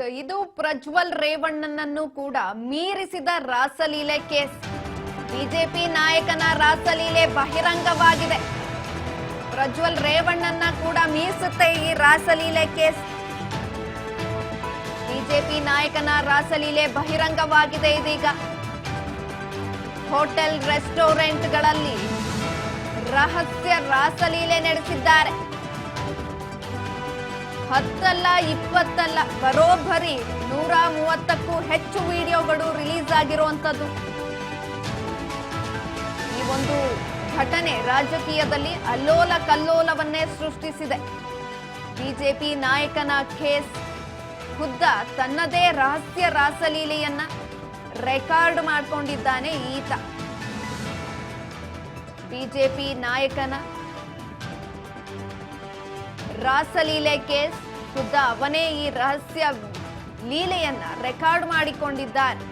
ಇದು ಪ್ರಜ್ವಲ್ ರೇವಣ್ಣನನ್ನು ಕೂಡ ಮೀರಿಸಿದ ರಾಸಲೀಲೆ case. BJP ನಾಯಕನ ರಾಸಲೀಲೆ ಬಹಿರಂಗವಾಗಿದೆ. ಪ್ರಜ್ವಲ್ ರೇವಣ್ಣನ ಕೂಡ ಮೀರಿಸುತ್ತೆ ಈ ರಾಸಲೀಲೆ ಕೇಸ್. ಬಿಜೆಪಿ ನಾಯಕನ ರಾಸಲೀಲೆ ಬಹಿರಂಗವಾಗಿದೆ. ಇದೀಗ ಹೋಟೆಲ್ ರೆಸ್ಟೋರೆಂಟ್ಗಳಲ್ಲಿ ರಹಸ್ಯ ರಾಸಲೀಲೆ ನಡೆಸಿದ್ದಾರೆ. 10 ಅಲ್ಲ 20 ಅಲ್ಲ, ಬರೋಬ್ಬರಿ 130ಕ್ಕೂ ಹೆಚ್ಚು ವಿಡಿಯೋಗಳು ರಿಲೀಸ್ ಆಗಿರುವಂತದ್ದು. ಈ ಒಂದು ಘಟನೆ ರಾಜಕೀಯದಲ್ಲಿ ಅಲ್ಲೋಲ ಕಲ್ಲೋಲವನ್ನೇ ಸೃಷ್ಟಿಸಿದೆ. ಬಿಜೆಪಿ ನಾಯಕನ ಕೇಸ್ ಖುದ್ದ ತನ್ನದೇ ರಹಸ್ಯ ರಾಸಲೀಲೆಯನ್ನ ರೆಕಾರ್ಡ್ ಮಾಡಿಕೊಂಡಿದ್ದಾನೆ ಈತ. ಬಿಜೆಪಿ ನಾಯಕನ ರಾಸಲೀಲೆ ಕೇಸ್ ಖುದ್ದ ಅವನೇ ಈ ರಹಸ್ಯ ಲೀಲೆಯನ್ನ ರೆಕಾರ್ಡ್ ಮಾಡಿಕೊಂಡಿದ್ದಾನೆ.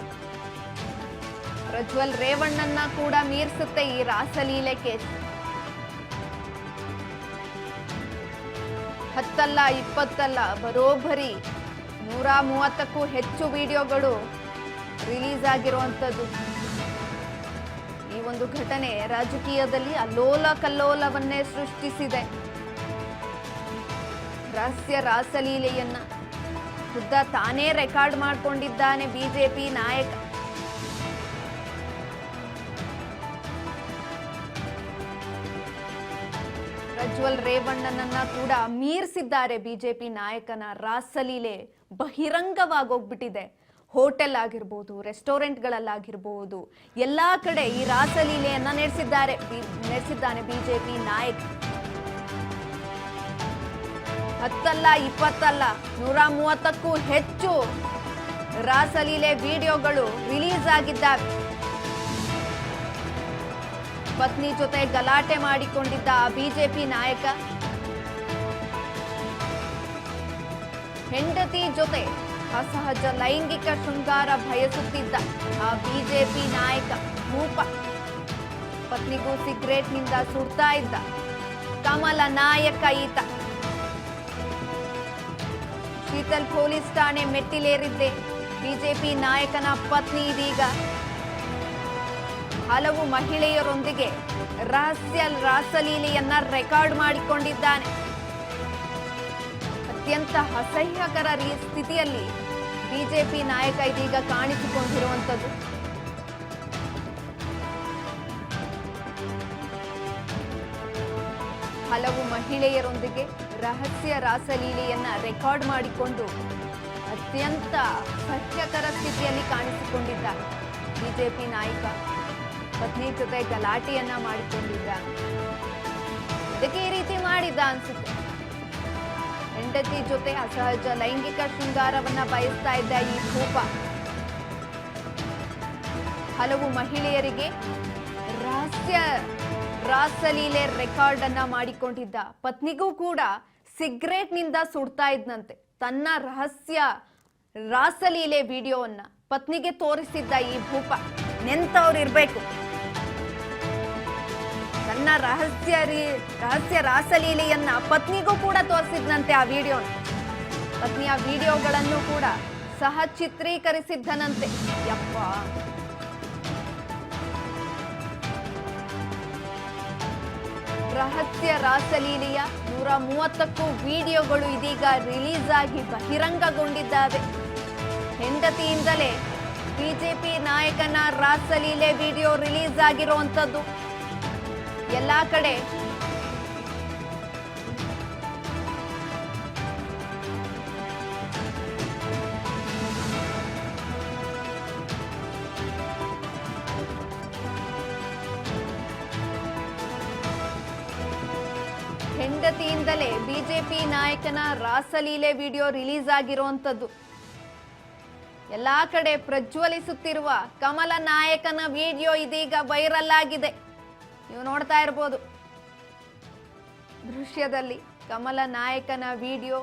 ಪ್ರಜ್ವಲ್ ರೇವಣ್ಣನ ಕೂಡ ಮೀರಿಸುತ್ತೆ ಈ ರಾಸಲೀಲೆ ಕೇಸ್. 10 ಅಲ್ಲ 20 ಅಲ್ಲ, ಬರೋಬ್ಬರಿ 130ಕ್ಕೂ ಹೆಚ್ಚು ವಿಡಿಯೋಗಳು ರಿಲೀಸ್ ಆಗಿರುವಂತದ್ದು. ಈ ಒಂದು ಘಟನೆ ರಾಜಕೀಯದಲ್ಲಿ ಅಲ್ಲೋಲ ಕಲ್ಲೋಲವನ್ನೇ ಸೃಷ್ಟಿಸಿದೆ. ರಹಸ್ಯ ರಾಸಲೀಲೆಯನ್ನ ಖುದ್ದ ತಾನೇ ರೆಕಾರ್ಡ್ ಮಾಡಿಕೊಂಡಿದ್ದಾನೆ ಬಿಜೆಪಿ ನಾಯಕ. ಪ್ರಜ್ವಲ್ ರೇವಣ್ಣನನ್ನ ಕೂಡ ಮೀರಿಸಿದ್ದಾರೆ. ಬಿಜೆಪಿ ನಾಯಕನ ರಾಸಲೀಲೆ ಬಹಿರಂಗವಾಗೋಗ್ಬಿಟ್ಟಿದೆ. ಹೋಟೆಲ್ ಆಗಿರ್ಬೋದು, ರೆಸ್ಟೋರೆಂಟ್ಗಳಲ್ಲಾಗಿರ್ಬೋದು, ಎಲ್ಲಾ ಕಡೆ ಈ ರಾಸಲೀಲೆಯನ್ನ ನಡೆಸಿದ್ದಾನೆ ಬಿಜೆಪಿ ನಾಯಕ. 10 ಅಲ್ಲ 20 ಅಲ್ಲ, 130ಕ್ಕೂ ಹೆಚ್ಚು ರಾಸಲೀಲೆ ವಿಡಿಯೋಗಳು ರಿಲೀಸ್ ಆಗಿದ್ದಾವೆ. ಪತ್ನಿ ಜೊತೆ ಗಲಾಟೆ ಮಾಡಿಕೊಂಡಿದ್ದ ಬಿಜೆಪಿ ನಾಯಕ, ಹೆಂಡತಿ ಜೊತೆ ಅಸಹಜ ಲೈಂಗಿಕ ಶೃಂಗಾರ ಬಯಸುತ್ತಿದ್ದ ಆ ಬಿಜೆಪಿ ನಾಯಕ ಭೂಪ, ಪತ್ನಿಗೂ ಸಿಗರೇಟ್ನಿಂದ ಸುಡ್ತಾ ಇದ್ದ ಕಮಲ ನಾಯಕ ಈತ. ಶೀತಲ್ ಪೊಲೀಸ್ ಠಾಣೆ ಮೆಟ್ಟಿಲೇರಿದ್ದೆ ಬಿಜೆಪಿ ನಾಯಕನ ಪತ್ನಿ ಇದೀಗ ಹಲವು ಮಹಿಳೆಯರೊಂದಿಗೆ ರಹಸ್ಯ ರಾಸಲೀಲೆಯನ್ನ ರೆಕಾರ್ಡ್ ಮಾಡಿಕೊಂಡಿದ್ದಾನೆ. ಅತ್ಯಂತ ಅಸಹ್ಯಕರ ಸ್ಥಿತಿಯಲ್ಲಿ ಬಿಜೆಪಿ ನಾಯಕ ಇದೀಗ ಕಾಣಿಸಿಕೊಂಡಿರುವಂತದ್ದು. ಹಲವು ಮಹಿಳೆಯರೊಂದಿಗೆ ರಹಸ್ಯ ರಾಸಲೀಲೆಯನ್ನ ರೆಕಾರ್ಡ್ ಮಾಡಿಕೊಂಡು ಅತ್ಯಂತ ಅಸಹ್ಯಕರ ಸ್ಥಿತಿಯಲ್ಲಿ ಕಾಣಿಸಿಕೊಂಡಿದ್ದ ಬಿಜೆಪಿ ನಾಯಕ ಪತ್ನಿ ಜೊತೆ ಗಲಾಟೆಯನ್ನ ಮಾಡಿಕೊಂಡಿದ್ದ. ಅದಕ್ಕೆ ಈ ರೀತಿ ಮಾಡಿದ್ದ ಅನ್ಸುತ್ತೆ. ಹೆಂಡತಿ ಜೊತೆ ಅಸಹಜ ಲೈಂಗಿಕ ಶೃಂಗಾರವನ್ನ ಬಯಸ್ತಾ ಇದ್ದ ಈ ಭೂಪ ಹಲವು ಮಹಿಳೆಯರಿಗೆ ರಹಸ್ಯ ರಾಸಲೀಲೆ ರೆಕಾರ್ಡ್ ಅನ್ನ ಮಾಡಿಕೊಂಡಿದ್ದ. ಪತ್ನಿಗೂ ಕೂಡ ಸಿಗರೇಟ್ನಿಂದ ಸುಡ್ತಾ ಇದ್ನಂತೆ. ತನ್ನ ರಹಸ್ಯ ರಾಸಲೀಲೆ ವಿಡಿಯೋವನ್ನ ಪತ್ನಿಗೆ ತೋರಿಸಿದ್ದ ಈ ಭೂಪ ನೆಂತವ್ರು ಇರ್ಬೇಕು. ತನ್ನ ರಹಸ್ಯ ರಾಸಲೀಲೆಯನ್ನ ಪತ್ನಿಗೂ ಕೂಡ ತೋರಿಸಿದ್ನಂತೆ ಆ ವಿಡಿಯೋ. ಪತ್ನಿಯ ವಿಡಿಯೋಗಳನ್ನು ಕೂಡ ಸಹ ಚಿತ್ರೀಕರಿಸಿದ್ದನಂತೆ. ಯಪ್ಪ, ರಹಸ್ಯ ರಾಸಲೀಲೆಯ 130ಕ್ಕೂ ವಿಡಿಯೋಗಳು ಇದೀಗ ರಿಲೀಸ್ ಆಗಿ ಬಹಿರಂಗಗೊಂಡಿದ್ದಾವೆ. ಹೆಂಡತಿಯಿಂದಲೇ ಬಿಜೆಪಿ ನಾಯಕನ ರಾಸಲೀಲೆ ವಿಡಿಯೋ ರಿಲೀಸ್ ಆಗಿರುವಂತದ್ದು. ಎಲ್ಲಾ ಕಡೆ ಹೆಂಡತಿಯಿಂದಲೇ ಬಿಜೆಪಿ ನಾಯಕನ ರಾಸಲೀಲೆ ವಿಡಿಯೋ ರಿಲೀಸ್ ಆಗಿರುವಂತದ್ದು. ಎಲ್ಲಾ ಕಡೆ ಪ್ರಜ್ವಲಿಸುತ್ತಿರುವ ಕಮಲ ನಾಯಕನ ವಿಡಿಯೋ ಇದೀಗ ವೈರಲ್ ಆಗಿದೆ. ನೀವು ನೋಡ್ತಾ ಇರಬಹುದು ದೃಶ್ಯದಲ್ಲಿ ಕಮಲ ನಾಯಕನ ವಿಡಿಯೋ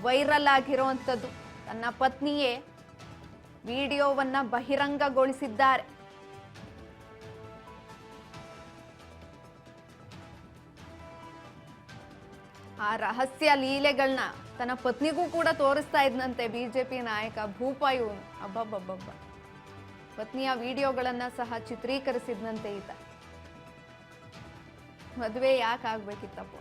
ವೈರಲ್ ಆಗಿರುವಂತದ್ದು. ತನ್ನ ಪತ್ನಿಯೇ ವಿಡಿಯೋವನ್ನ ಬಹಿರಂಗಗೊಳಿಸಿದ್ದಾರೆ. ಆ ರಹಸ್ಯ ಲೀಲೆಗಳನ್ನ ತನ್ನ ಪತ್ನಿಗೂ ಕೂಡ ತೋರಿಸ್ತಾ ಇದ್ನಂತೆ ಬಿಜೆಪಿ ನಾಯಕ ಭೂಪ ಇವನು. ಅಬ್ಬಬ್ಬಬ್ಬಬ್ಬ, ಪತ್ನಿಯ ವಿಡಿಯೋಗಳನ್ನ ಸಹ ಚಿತ್ರೀಕರಿಸಿದ್ನಂತೆ ಈತ. ಮದುವೆ ಯಾಕೆ ಆಗ್ಬೇಕಿತ್ತಪ್ಪ?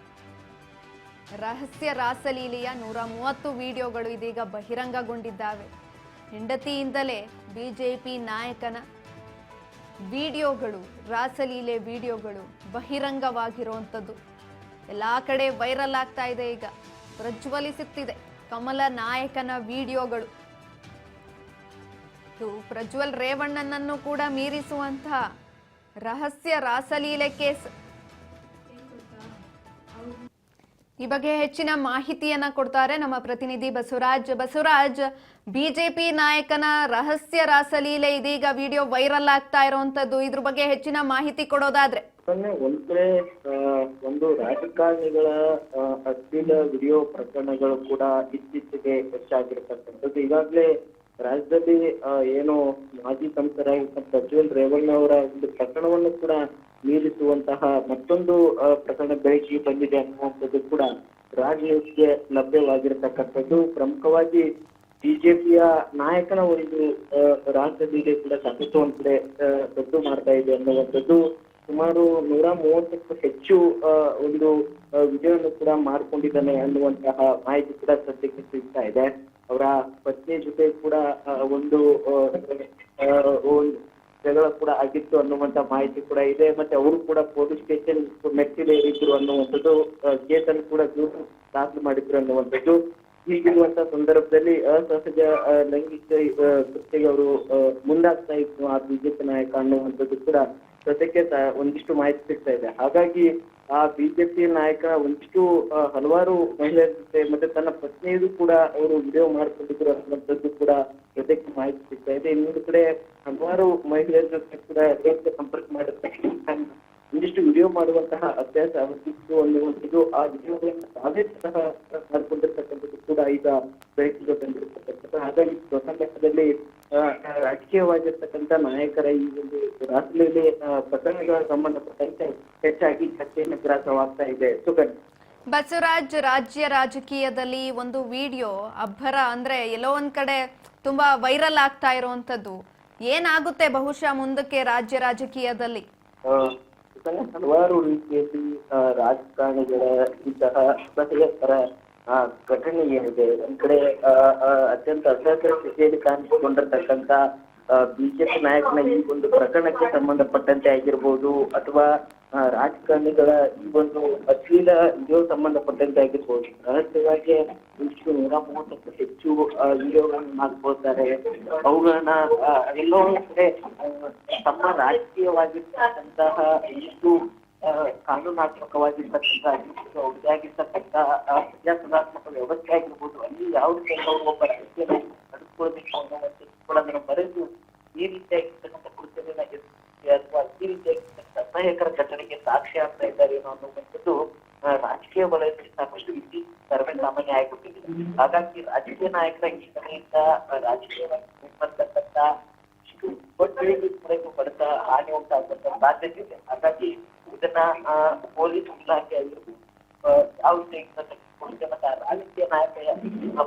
ರಹಸ್ಯ ರಾಸಲೀಲೆಯ 130 ವಿಡಿಯೋಗಳು ಇದೀಗ ಬಹಿರಂಗಗೊಂಡಿದ್ದಾವೆ. ಹೆಂಡತಿಯಿಂದಲೇ ಬಿಜೆಪಿ ನಾಯಕನ ವಿಡಿಯೋಗಳು, ರಾಸಲೀಲೆ ವಿಡಿಯೋಗಳು ಬಹಿರಂಗವಾಗಿರುವಂಥದ್ದು ಎಲ್ಲಾ ಕಡೆ ವೈರಲ್ ಆಗ್ತಾ ಇದೆ. ಈಗ ಪ್ರಜ್ವಲಿಸುತ್ತಿದೆ ಕಮಲ ನಾಯಕನ ವಿಡಿಯೋಗಳು. ಪ್ರಜ್ವಲ್ ರೇವಣ್ಣನನ್ನು ಕೂಡ ಮೀರಿಸುವಂತಹ ರಹಸ್ಯ ರಾಸಲೀಲೆ ಕೇಸ್. ಈ ಬಗ್ಗೆ ಹೆಚ್ಚಿನ ಮಾಹಿತಿಯನ್ನ ಕೊಡ್ತಾರೆ ನಮ್ಮ ಪ್ರತಿನಿಧಿ ಬಸವರಾಜ್. ಬಸವರಾಜ್, ಬಿಜೆಪಿ ನಾಯಕನ ರಹಸ್ಯ ರಾಸಲೀಲೆ ಇದೀಗ ವಿಡಿಯೋ ವೈರಲ್ ಆಗ್ತಾ ಇರುವಂತದ್ದು, ಇದ್ರ ಬಗ್ಗೆ ಹೆಚ್ಚಿನ ಮಾಹಿತಿ ಕೊಡೋದಾದ್ರೆ? ಒಂದ್ ಕಡೆ ಒಂದು ರಾಜಕಾರಣಿಗಳ ಅಶ್ಲೀಲ ವಿಡಿಯೋ ಪ್ರಕರಣಗಳು ಕೂಡ ಇತ್ತೀಚೆಗೆ ಹೆಚ್ಚಾಗಿರ್ತಕ್ಕಂಥದ್ದು. ಈಗಾಗಲೇ ರಾಜ್ಯದಲ್ಲಿ ಏನು ಮಾಜಿ ಸಂಸದರಾಗಿದ್ದ ಪ್ರಜ್ವಲ್ ರೇವಣ್ಣ ಅವರ ಒಂದು ಪ್ರಕರಣವನ್ನು ಕೂಡ ಮೀರಿಸುವಂತಹ ಮತ್ತೊಂದು ಪ್ರಕರಣ ಬೆಳಕಿಗೆ ಬಂದಿದೆ ಅನ್ನುವಂಥದ್ದು ಕೂಡ ರಾಜ್ಯಕ್ಕೆ ಲಭ್ಯವಾಗಿರತಕ್ಕಂಥದ್ದು. ಪ್ರಮುಖವಾಗಿ ಬಿಜೆಪಿಯ ನಾಯಕನ ಒಂದು ರಾಜ್ಯದಲ್ಲಿ ಕೂಡ ಸಾಕಷ್ಟು ಒಂದ್ ಕಡೆ ಸದ್ದು ಮಾಡ್ತಾ ಇದೆ ಅನ್ನುವಂಥದ್ದು. ಸುಮಾರು 130ಕ್ಕೂ ಹೆಚ್ಚು ಒಂದು ವಿಡಿಯೋವನ್ನು ಕೂಡ ಮಾಡ್ಕೊಂಡಿದ್ದಾನೆ ಅನ್ನುವಂತಹ ಮಾಹಿತಿ ಕೂಡ ಸದ್ಯಕ್ಕೆ ಸಿಗ್ತಾ ಇದೆ. ಅವರ ಪತ್ನಿ ಜೊತೆ ಕೂಡ ಒಂದು ಜಗಳ ಕೂಡ ಆಗಿತ್ತು ಅನ್ನುವಂತ ಮಾಹಿತಿ ಕೂಡ ಇದೆ. ಮತ್ತೆ ಅವರು ಕೂಡ ಪೊಲೀಸ್ ಸ್ಟೇಷನ್ ಮೆಟ್ಟಿಲೇರಿದ್ರು ಅನ್ನುವಂಥದ್ದು, ಕೇಸನ್ನು ಕೂಡ ದೂರು ದಾಖಲು ಮಾಡಿದ್ರು ಅನ್ನುವಂಥದ್ದು. ಹೀಗಿರುವಂತಹ ಸಂದರ್ಭದಲ್ಲಿ ಅಸಹಜ ಲೈಂಗಿಕ ಕೃತ್ಯಗೆ ಅವರು ಮುಂದಾಗ್ತಾ ಇದ್ರು ಆ ಬಿಜೆಪಿ ನಾಯಕ ಅನ್ನುವಂಥದ್ದು ಕೂಡ ಸದ್ಯಕ್ಕೆ ಒಂದಿಷ್ಟು ಮಾಹಿತಿ ಸಿಗ್ತಾ ಇದೆ. ಹಾಗಾಗಿ ಆ ಬಿಜೆಪಿ ನಾಯಕ ಒಂದಿಷ್ಟು ಹಲವಾರು ಮಹಿಳೆಯರ ಜೊತೆ ಮತ್ತೆ ತನ್ನ ಪತ್ನಿಯರು ಕೂಡ ಅವರು ವಿಡಿಯೋ ಮಾಡ್ಕೊಂಡಿದ್ರು ಅನ್ನುವಂಥದ್ದು ಕೂಡ ಸದ್ಯಕ್ಕೆ ಮಾಹಿತಿ ಸಿಗ್ತಾ ಇದೆ. ಇನ್ನೊಂದು ಕಡೆ ಹಲವಾರು ಮಹಿಳೆಯರ ಜೊತೆ ಕೂಡ ಸಂಪರ್ಕ ಮಾಡಿರ್ತಕ್ಕಂಥ ಒಂದಿಷ್ಟು ವಿಡಿಯೋ ಮಾಡುವಂತಹ ಅಭ್ಯಾಸ ಅವರಿತ್ತು ಅನ್ನುವಂಥದ್ದು. ಆ ವಿಡಿಯೋಗಳನ್ನು ತಾವೇ ಸಹ ಮಾಡ್ಕೊಂಡಿರ್ತಕ್ಕಂಥದ್ದು ಕೂಡ ಈಗ ಬೆಳಕಿಗೆ ಬಂದಿರತಕ್ಕಂಥದ್ದು. ಹಾಗಾಗಿ ದೊಡ್ಡ ಲೆಕ್ಕದಲ್ಲಿ ರಾಜಕೀಯವಾಗಿರ್ತಕ್ಕಂಥ ನಾಯಕರ ಈ ಒಂದು ರಾಷ್ಟ್ರೀಯ ಪ್ರಕರಣಗಳ ಸಂಬಂಧಪಟ್ಟಂತೆ ಹೆಚ್ಚಾಗಿ ಚರ್ಚೆಯನ್ನು ಗ್ರಾಸವಾಗ್ತಾ ಇದೆ. ಬಸವರಾಜ್, ರಾಜ್ಯ ರಾಜಕೀಯದಲ್ಲಿ ಒಂದು ವಿಡಿಯೋ ಅಬ್ಬರ ಅಂದ್ರೆ ಎಲ್ಲೋ ಒಂದ್ ಕಡೆ ತುಂಬಾ ವೈರಲ್ ಆಗ್ತಾ ಇರುವಂತದ್ದು, ಏನಾಗುತ್ತೆ ಬಹುಶಃ ಮುಂದಕ್ಕೆ ರಾಜ್ಯ ರಾಜಕೀಯದಲ್ಲಿ? ಹಲವಾರು ರೀತಿಯಲ್ಲಿ ರಾಜಕಾರಣಿಗಳ ಇಂತಹ ಅಸಹ್ಯಕರ ಘಟನೆ ಏನಿದೆ, ಒಂದ್ ಕಡೆ ಅತ್ಯಂತ ಅಸಹ್ಯಕರ ಸ್ಥಿತಿಯಲ್ಲಿ ಕಾಣಿಸಿಕೊಂಡಿರ್ತಕ್ಕಂಥ ಬಿಜೆಪಿ ನಾಯಕನ ಈ ಒಂದು ಪ್ರಕರಣಕ್ಕೆ ಸಂಬಂಧಪಟ್ಟಂತೆ ಆಗಿರ್ಬೋದು, ಅಥವಾ ರಾಜಕಾರಣಿಗಳ ಈ ಒಂದು ಅಶ್ಲೀಲ ವಿಡಿಯೋ ಸಂಬಂಧಪಟ್ಟಂತೆ ಆಗಿರ್ಬೋದು, ರಹಸ್ಯವಾಗಿ 130ಕ್ಕೂ ಹೆಚ್ಚು ವಿಡಿಯೋಗಳನ್ನು ಮಾಡ್ಕೊಳ್ತಾರೆ. ಅವುಗಳನ್ನ ಎಲ್ಲೋ ಕಡೆ ತಮ್ಮ ರಾಜಕೀಯವಾಗಿರ್ತಕ್ಕಂತಹ ಇಷ್ಟು ಕಾನೂನಾತ್ಮಕವಾಗಿರ್ತಕ್ಕಂಥ ಆಗಿರ್ತಕ್ಕಂಥ ಪ್ರಜಾಸತ್ತಾತ್ಮಕ ವ್ಯವಸ್ಥೆ ಆಗಿರ್ಬೋದು, ಅಲ್ಲಿ ಯಾವುದೇ ಒಬ್ಬ ರಾಜಕೀಯ ನಡೆಸ್ಕೊಳ್ಬೇಕು ಅನ್ನೋದನ್ನು ಕೂಡ ಅದನ್ನು ಬರೆದು ಈ ರೀತಿಯಾಗಿರ್ತಕ್ಕಂಥ ಕೃತ್ಯಗಳನ್ನ ಅಥವಾ ಈ ರೀತಿಯಾಗಿರ್ತಕ್ಕಂಥ ಅಸಹ್ಯಕರ ಘಟನೆಗೆ ಸಾಕ್ಷಿ ಆಗ್ತಾ ಇದ್ದಾರೆ ಅನ್ನುವಂಥದ್ದು ರಾಜಕೀಯ ವಲಯದಲ್ಲಿ ಸಾಕಷ್ಟು ಇಲ್ಲಿ ಸರ್ವೇ ಸಾಮಾನ್ಯ ಆಗಿಬಿಟ್ಟಿದೆ. ಹಾಗಾಗಿ ರಾಜಕೀಯ ನಾಯಕರ ಈ ಕಡೆಯಿಂದ ರಾಜಕೀಯವಾಗಿ ಬರ್ತಕ್ಕಂಥ ಬಡತ ಹಾನಿ ಉಂಟಾಗುವಂತ ಸಾಧ್ಯತೆ ಇದೆ. ಹಾಗಾಗಿ ಇದನ್ನ ಪೊಲೀಸ್ ಇಲಾಖೆ ಆಗಿರ್ಬೋದು, ಯಾವ ರಾಜಕೀಯ ನಾಯಕ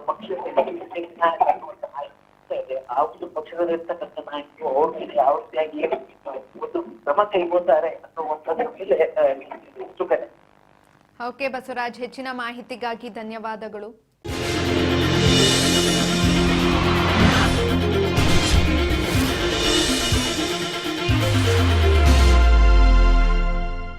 ಪಕ್ಷದ ನಾಯಕ ಅನ್ನುವಂತ ಮಾಹಿತಿ ಇದೆ. ಆ ಒಂದು ಪಕ್ಷದಲ್ಲಿರ್ತಕ್ಕಂಥ ನಾಯಕರು ಅವ್ರ ಮೇಲೆ ಯಾವ ರೀತಿಯಾಗಿ ಒಂದು ಕ್ರಮ ಕೈಗೊಳ್ತಾರೆ ಅನ್ನುವಂಥದ್ರ ಮೇಲೆ. ಓಕೆ ಬಸವರಾಜ್, ಹೆಚ್ಚಿನ ಮಾಹಿತಿಗಾಗಿ ಧನ್ಯವಾದಗಳು.